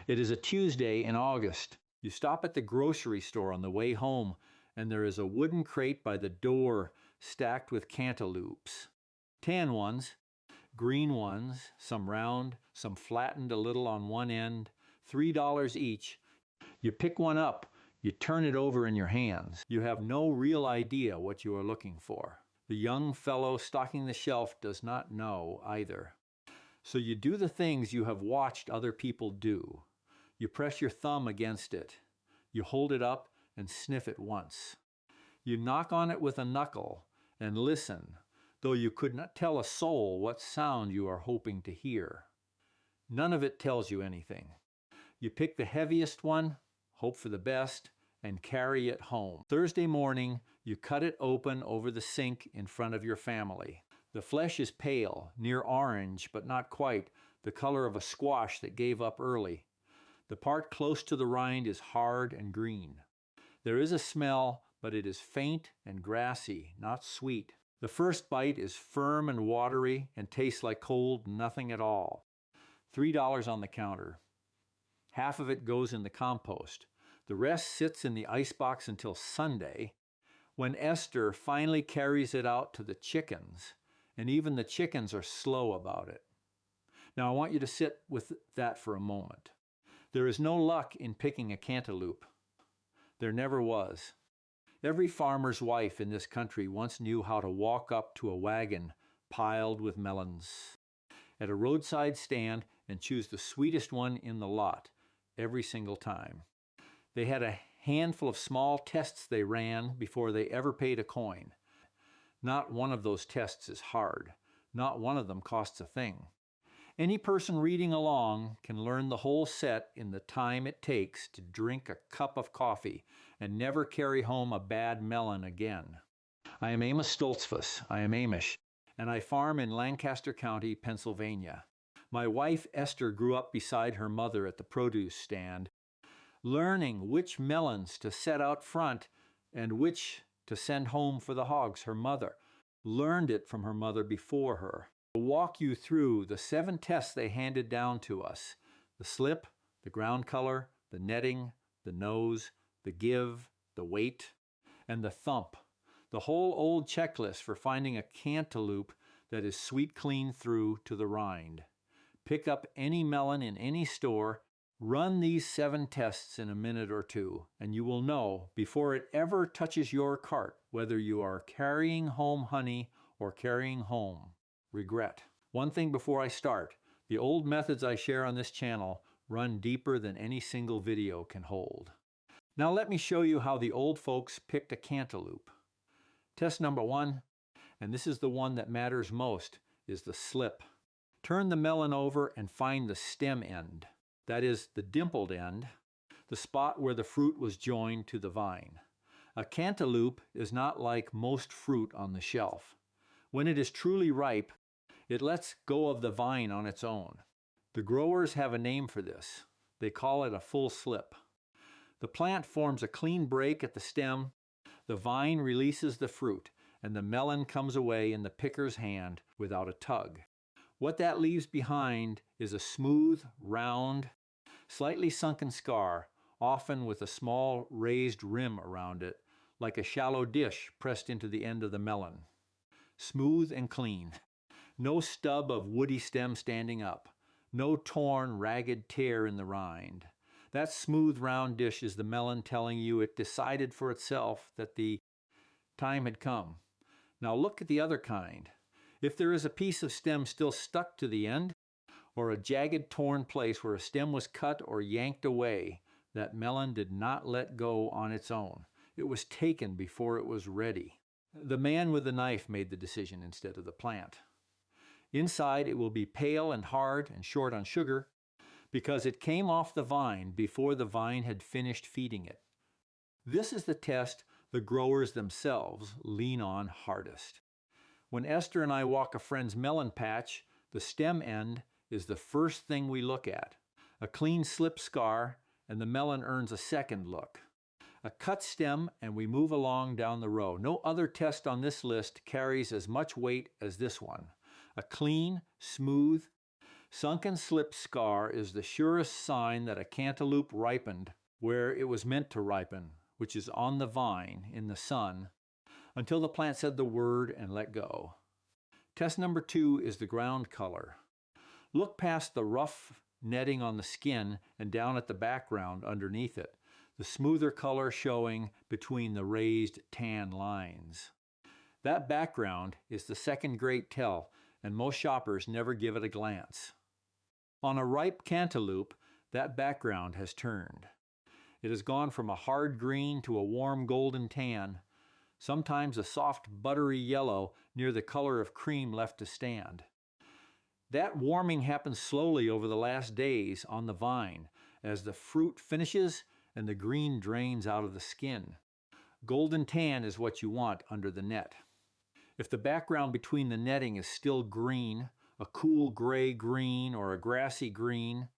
It is a Tuesday in August. You stop at the grocery store on the way home, and there is a wooden crate by the door stacked with cantaloupes. Tan ones, green ones, some round, some flattened a little on one end, $3 each. You pick one up, you turn it over in your hands. You have no real idea what you are looking for. The young fellow stocking the shelf does not know either. So you do the things you have watched other people do. You press your thumb against it. You hold it up and sniff it once. You knock on it with a knuckle and listen, though you could not tell a soul what sound you are hoping to hear. None of it tells you anything. You pick the heaviest one, hope for the best, and carry it home. Thursday morning, you cut it open over the sink in front of your family. The flesh is pale, near orange, but not quite, the color of a squash that gave up early. The part close to the rind is hard and green. There is a smell, but it is faint and grassy, not sweet. The first bite is firm and watery and tastes like cold nothing at all. $3 on the counter. Half of it goes in the compost. The rest sits in the icebox until Sunday, when Esther finally carries it out to the chickens, and even the chickens are slow about it. Now I want you to sit with that for a moment. There is no luck in picking a cantaloupe. There never was. Every farmer's wife in this country once knew how to walk up to a wagon piled with melons at a roadside stand and choose the sweetest one in the lot every single time. They had a handful of small tests they ran before they ever paid a coin. Not one of those tests is hard. Not one of them costs a thing. Any person reading along can learn the whole set in the time it takes to drink a cup of coffee and never carry home a bad melon again. I am Amos Stoltzfus. I am Amish, and I farm in Lancaster County, Pennsylvania. My wife Esther grew up beside her mother at the produce stand, learning which melons to set out front and which to send home for the hogs. Her mother learned it from her mother before her. I'll walk you through the 7 tests they handed down to us: the slip, the ground color, the netting, the nose, the give, the weight, and the thump. The whole old checklist for finding a cantaloupe that is sweet clean through to the rind. Pick up any melon in any store. Run these 7 tests in a minute or two, and you will know before it ever touches your cart whether you are carrying home honey or carrying home regret. One thing before I start: the old methods I share on this channel run deeper than any single video can hold. Now let me show you how the old folks picked a cantaloupe. Test number 1, and this is the one that matters most, is the slip. Turn the melon over and find the stem end. That is, the dimpled end, the spot where the fruit was joined to the vine. A cantaloupe is not like most fruit on the shelf. When it is truly ripe, it lets go of the vine on its own. The growers have a name for this. They call it a full slip. The plant forms a clean break at the stem, the vine releases the fruit, and the melon comes away in the picker's hand without a tug. What that leaves behind is a smooth, round, slightly sunken scar, often with a small raised rim around it, like a shallow dish pressed into the end of the melon. Smooth and clean. No stub of woody stem standing up. No torn, ragged tear in the rind. That smooth, round dish is the melon telling you it decided for itself that the time had come. Now look at the other kind. If there is a piece of stem still stuck to the end, or a jagged torn place where a stem was cut or yanked away, that melon did not let go on its own. It was taken before it was ready. The man with the knife made the decision instead of the plant. Inside it will be pale and hard and short on sugar because it came off the vine before the vine had finished feeding it. This is the test the growers themselves lean on hardest. When Esther and I walk a friend's melon patch, the stem end is the first thing we look at. A clean slip scar, and the melon earns a second look. A cut stem, and we move along down the row. No other test on this list carries as much weight as this one. A clean, smooth, Sunken slip scar is the surest sign that a cantaloupe ripened where it was meant to ripen, which is on the vine in the sun, until the plant said the word and let go. Test number 2 is the ground color. Look past the rough netting on the skin and down at the background underneath it, the smoother color showing between the raised tan lines. That background is the second great tell, and most shoppers never give it a glance. On a ripe cantaloupe, that background has turned. It has gone from a hard green to a warm golden tan, sometimes a soft buttery yellow near the color of cream left to stand. That warming happens slowly over the last days on the vine as the fruit finishes and the green drains out of the skin. Golden tan is what you want under the net. If the background between the netting is still green, a cool gray-green or a grassy green,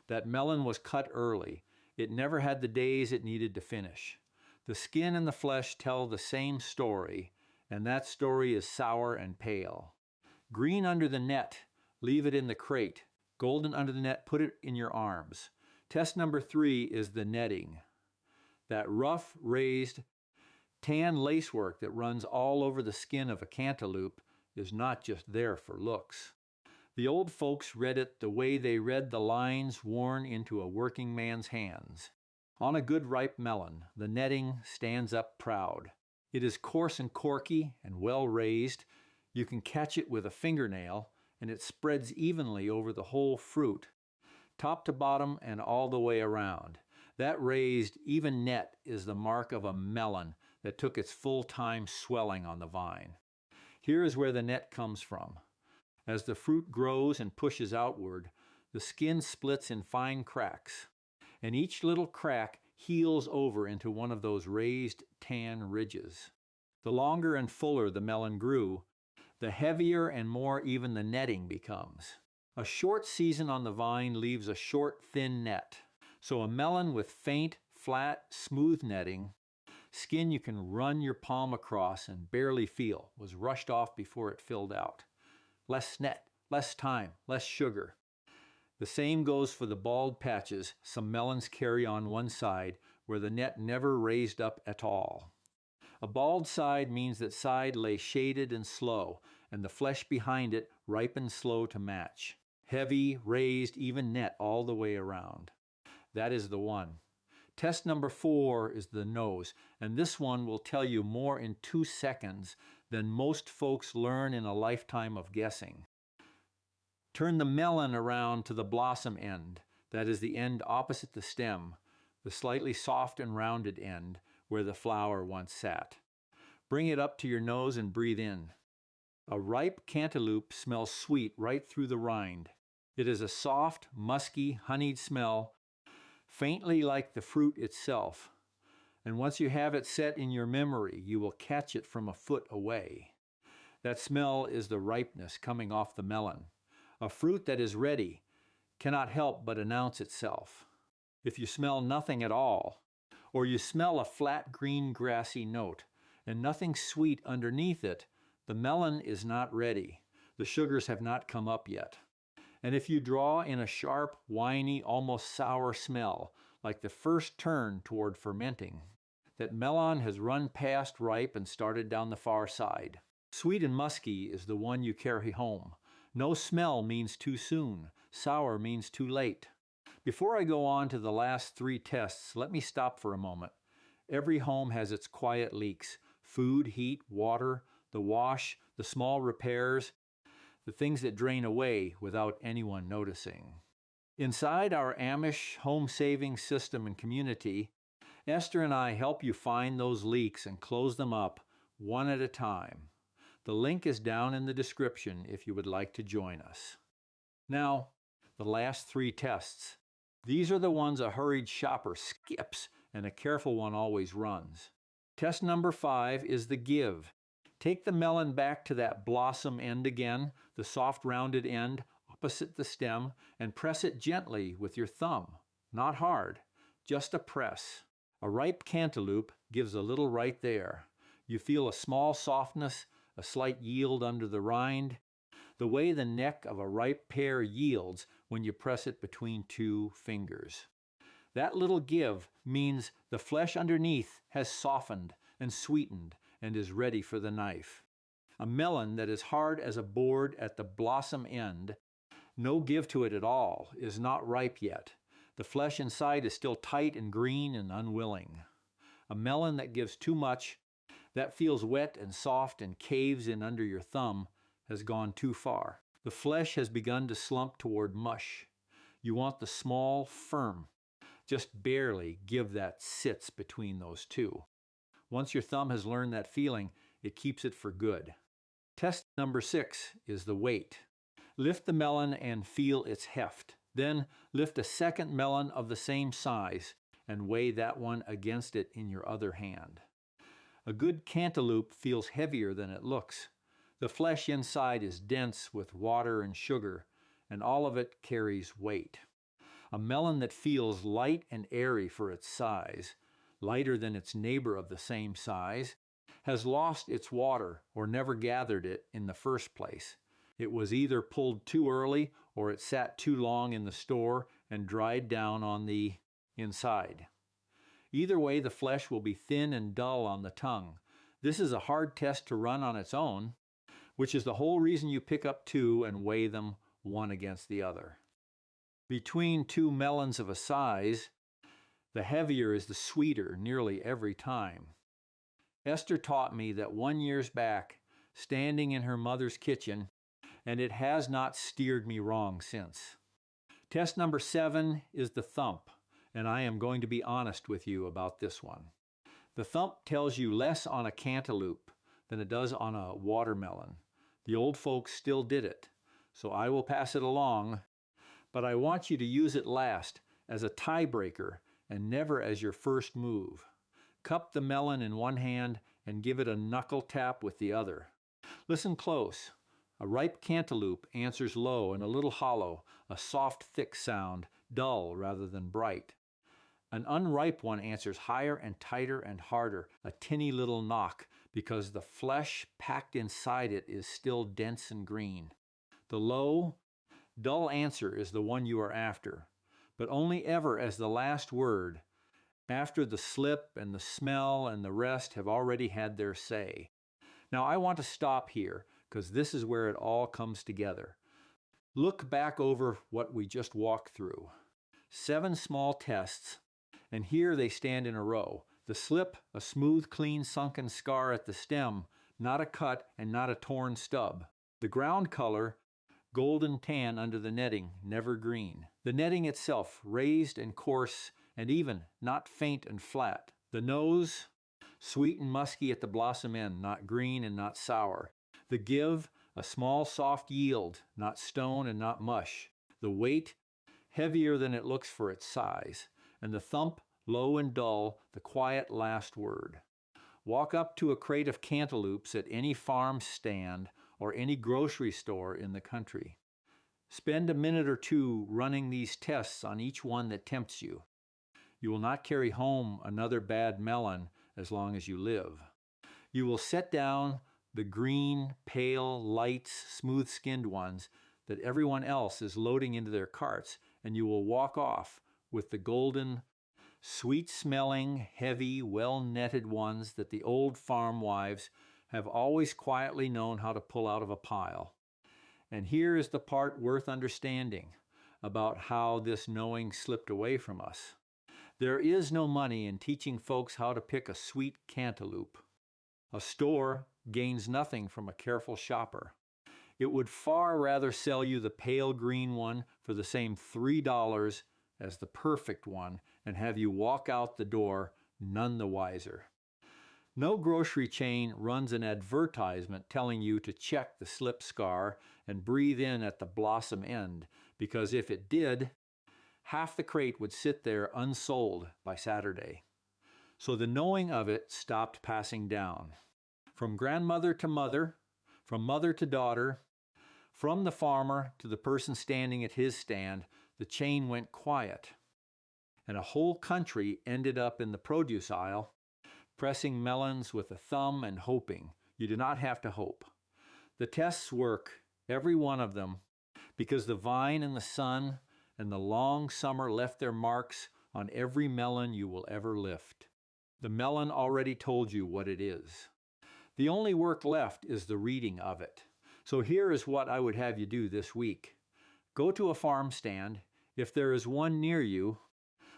that melon was cut early. It never had the days it needed to finish. The skin and the flesh tell the same story, and that story is sour and pale. Green under the net, leave it in the crate. Golden under the net, put it in your arms. Test number 3 is the netting. That rough, raised, tan lacework that runs all over the skin of a cantaloupe is not just there for looks. The old folks read it the way they read the lines worn into a working man's hands. On a good ripe melon, the netting stands up proud. It is coarse and corky and well raised. You can catch it with a fingernail, and it spreads evenly over the whole fruit, top to bottom and all the way around. That raised, even net is the mark of a melon that took its full-time swelling on the vine. Here is where the net comes from. As the fruit grows and pushes outward, the skin splits in fine cracks, and each little crack heals over into one of those raised tan ridges. The longer and fuller the melon grew, the heavier and more even the netting becomes. A short season on the vine leaves a short, thin net. So a melon with faint, flat, smooth netting, skin you can run your palm across and barely feel, was rushed off before it filled out. Less net, less time, less sugar. The same goes for the bald patches some melons carry on one side where the net never raised up at all. A bald side means that side lay shaded and slow, and the flesh behind it ripened slow to match. Heavy, raised, even net all the way around. That is the one. Test number 4 is the nose, and this one will tell you more in 2 seconds than most folks learn in a lifetime of guessing. Turn the melon around to the blossom end, that is the end opposite the stem, the slightly soft and rounded end where the flower once sat. Bring it up to your nose and breathe in. A ripe cantaloupe smells sweet right through the rind. It is a soft, musky, honeyed smell, faintly like the fruit itself. And once you have it set in your memory, you will catch it from a foot away. That smell is the ripeness coming off the melon. A fruit that is ready cannot help but announce itself. If you smell nothing at all, or you smell a flat green grassy note, and nothing sweet underneath it, the melon is not ready. The sugars have not come up yet. And if you draw in a sharp, winey, almost sour smell, like the first turn toward fermenting, that melon has run past ripe and started down the far side. Sweet and musky is the one you carry home. No smell means too soon. Sour means too late. Before I go on to the last 3 tests, let me stop for a moment. Every home has its quiet leaks. Food, heat, water, the wash, the small repairs, the things that drain away without anyone noticing. Inside our Amish home saving system and community, Esther and I help you find those leaks and close them up one at a time. The link is down in the description if you would like to join us. Now, the last 3 tests. These are the ones a hurried shopper skips and a careful one always runs. Test number 5 is the give. Take the melon back to that blossom end again, the soft rounded end opposite the stem, and press it gently with your thumb. Not hard, just a press. A ripe cantaloupe gives a little right there. You feel a small softness, a slight yield under the rind. the way the neck of a ripe pear yields when you press it between two fingers. That little give means the flesh underneath has softened and sweetened and is ready for the knife. A melon that is hard as a board at the blossom end, no give to it at all, is not ripe yet. The flesh inside is still tight and green and unwilling. A melon that gives too much, that feels wet and soft and caves in under your thumb, has gone too far. The flesh has begun to slump toward mush. You want the small, firm, just barely give that sits between those two. Once your thumb has learned that feeling, it keeps it for good. Test number 6 is the weight. Lift the melon and feel its heft. Then lift a second melon of the same size and weigh that one against it in your other hand. A good cantaloupe feels heavier than it looks. The flesh inside is dense with water and sugar, and all of it carries weight. A melon that feels light and airy for its size, lighter than its neighbor of the same size, has lost its water or never gathered it in the first place. It was either pulled too early or it sat too long in the store and dried down on the inside. Either way, the flesh will be thin and dull on the tongue. This is a hard test to run on its own, which is the whole reason you pick up two and weigh them one against the other. Between two melons of a size, the heavier is the sweeter nearly every time. Esther taught me that 1 year back, standing in her mother's kitchen, and it has not steered me wrong since. Test number 7 is the thump, and I am going to be honest with you about this one. The thump tells you less on a cantaloupe than it does on a watermelon. The old folks still did it, so I will pass it along, but I want you to use it last as a tiebreaker and never as your first move. Cup the melon in one hand and give it a knuckle tap with the other. Listen close. A ripe cantaloupe answers low and a little hollow, a soft, thick sound, dull rather than bright. An unripe one answers higher and tighter and harder, a tinny little knock, because the flesh packed inside it is still dense and green. The low, dull answer is the one you are after, but only ever as the last word, after the slip and the smell and the rest have already had their say. Now I want to stop here, because this is where it all comes together. Look back over what we just walked through. 7 small tests, and here they stand in a row. The slip, a smooth, clean, sunken scar at the stem, not a cut and not a torn stub. The ground color, golden tan under the netting, never green. The netting itself, raised and coarse and even, not faint and flat. The nose, sweet and musky at the blossom end, not green and not sour. The give, a small soft yield, not stone and not mush. The weight, heavier than it looks for its size. And the thump, low and dull, the quiet last word. Walk up to a crate of cantaloupes at any farm stand or any grocery store in the country. Spend a minute or two running these tests on each one that tempts you. You will not carry home another bad melon as long as you live. You will set down the green, pale, light, smooth-skinned ones that everyone else is loading into their carts, and you will walk off with the golden, sweet-smelling, heavy, well-netted ones that the old farm wives have always quietly known how to pull out of a pile. And here is the part worth understanding about how this knowing slipped away from us. There is no money in teaching folks how to pick a sweet cantaloupe. A store gains nothing from a careful shopper. It would far rather sell you the pale green one for the same $3 as the perfect one and have you walk out the door none the wiser. No grocery chain runs an advertisement telling you to check the slip scar and breathe in at the blossom end, because if it did, half the crate would sit there unsold by Saturday. So the knowing of it stopped passing down. From grandmother to mother, from mother to daughter, from the farmer to the person standing at his stand, the chain went quiet. And a whole country ended up in the produce aisle, pressing melons with a thumb and hoping. You do not have to hope. The tests work every one of them, because the vine and the sun and the long summer left their marks on every melon you will ever lift. The melon already told you what it is. The only work left is the reading of it. So here is what I would have you do this week. Go to a farm stand, if there is one near you,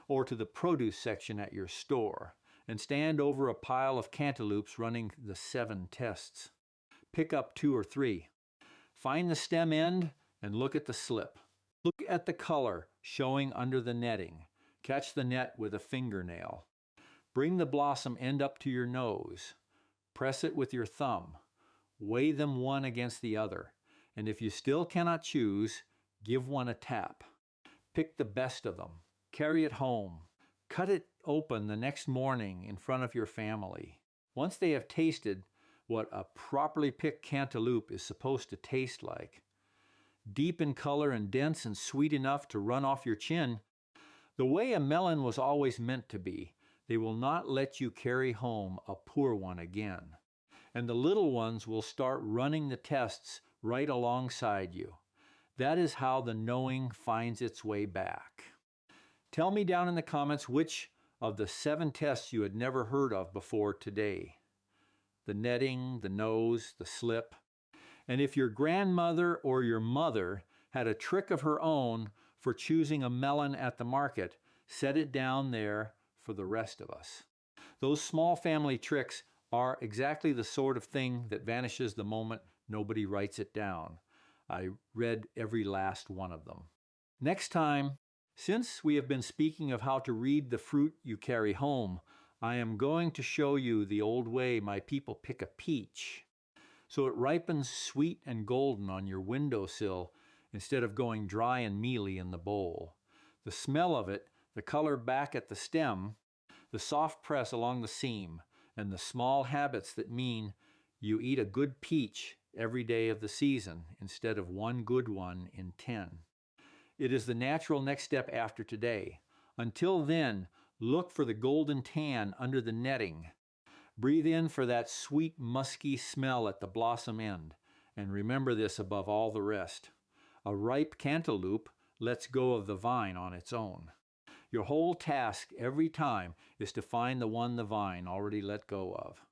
or to the produce section at your store, and stand over a pile of cantaloupes running the 7 tests. Pick up 2 or 3. Find the stem end and look at the slip. Look at the color showing under the netting. Catch the net with a fingernail. Bring the blossom end up to your nose. Press it with your thumb. Weigh them one against the other, and if you still cannot choose, give one a tap. Pick the best of them. Carry it home. Cut it open the next morning in front of your family. Once they have tasted what a properly picked cantaloupe is supposed to taste like, deep in color and dense and sweet enough to run off your chin, the way a melon was always meant to be, they will not let you carry home a poor one again. And the little ones will start running the tests right alongside you. That is how the knowing finds its way back. Tell me down in the comments which of the 7 tests you had never heard of before today. The netting, the nose, the slip. And if your grandmother or your mother had a trick of her own for choosing a melon at the market, set it down there for the rest of us. Those small family tricks are exactly the sort of thing that vanishes the moment nobody writes it down. I read every last one of them. Next time, since we have been speaking of how to read the fruit you carry home, I am going to show you the old way my people pick a peach, so it ripens sweet and golden on your windowsill instead of going dry and mealy in the bowl. The smell of it, the color back at the stem, the soft press along the seam, and the small habits that mean you eat a good peach every day of the season instead of one good one in 10. It is the natural next step after today. Until then, look for the golden tan under the netting. Breathe in for that sweet, musky smell at the blossom end, and remember this above all the rest. A ripe cantaloupe lets go of the vine on its own. Your whole task every time is to find the one the vine already let go of.